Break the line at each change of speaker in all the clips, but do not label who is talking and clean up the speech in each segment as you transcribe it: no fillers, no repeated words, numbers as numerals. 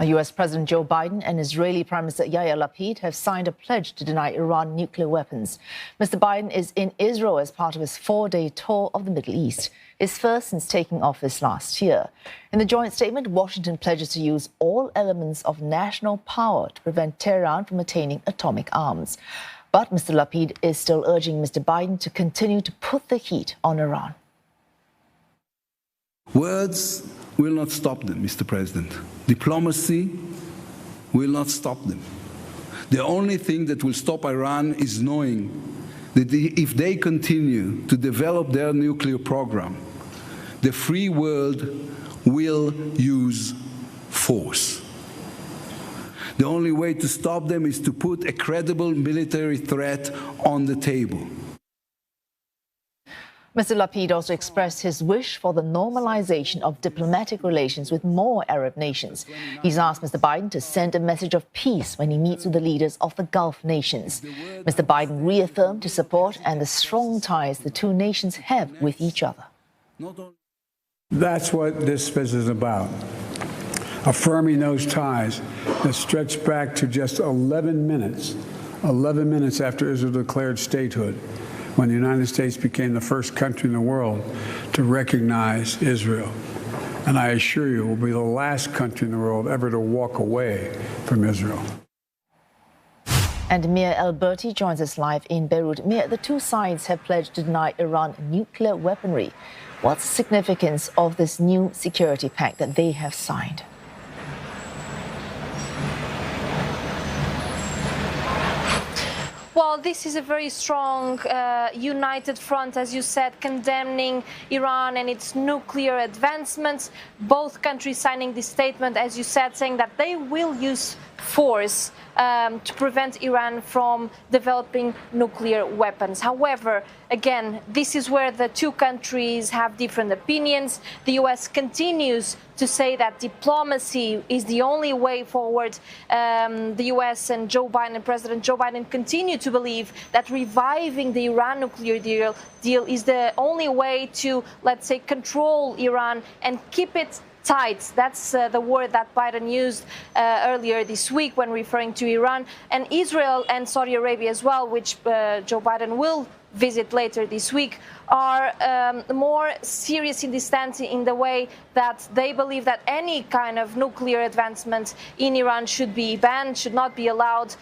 US President Joe Biden and Israeli Prime Minister Yair Lapid have signed a pledge to deny Iran nuclear weapons. Mr. Biden is in Israel as part of his 4-day tour of the Middle East, his first since taking office last year. In the joint statement, Washington pledges to use all elements of national power to prevent Tehran from attaining atomic arms. But Mr. Lapid is still urging Mr. Biden to continue to put the heat on Iran.
Words will not stop them, Mr. President. Diplomacy will not stop them. The only thing that will stop Iran is knowing that if they continue to develop their nuclear program, the free world will use force. The only way to stop them is to put a credible military threat on the table.
Mr. Lapid also expressed his wish for the normalization of diplomatic relations with more Arab nations. He's asked Mr. Biden to send a message of peace when he meets with the leaders of the Gulf nations. Mr. Biden reaffirmed his support and the strong ties the two nations have with each other.
That's what this business is about, affirming those ties that stretch back to just 11 minutes after Israel declared statehood, when the United States became the first country in the world to recognize Israel. And I assure you, it will be the last country in the world ever to walk away from Israel.
And Mir Alberti joins us live in Beirut. Mir, the two sides have pledged to deny Iran nuclear weaponry. What's the significance of this new security pact that they have signed?
Well, this is a very strong, united front, as you said, condemning Iran and its nuclear advancements. Both countries signing this statement, as you said, saying that they will use force to prevent Iran from developing nuclear weapons. However, again, this is where the two countries have different opinions. The U.S. continues to say that diplomacy is the only way forward. The U.S. and President Joe Biden continue to believe that reviving the Iran nuclear deal is the only way to, let's say, control Iran and keep it tight. That's the word that Biden used earlier this week when referring to Iran. And Israel and Saudi Arabia as well, which Joe Biden will visit later this week, are more serious in this stance in the way that they believe that any kind of nuclear advancement in Iran should be banned, should not be allowed.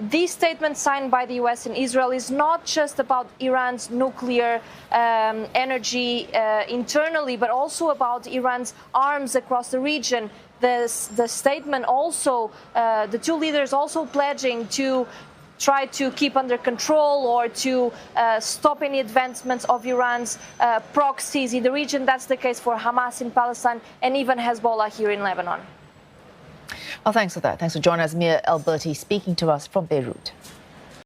This statement signed by the U.S. and Israel is not just about Iran's nuclear energy internally, but also about Iran's arms across the region. The statement also, the two leaders also pledging to try to keep under control or to stop any advancements of Iran's proxies in the region. That's the case for Hamas in Palestine and even Hezbollah here in Lebanon.
Well, thanks for that. Thanks for joining us, Mir Alberti, speaking to us from Beirut.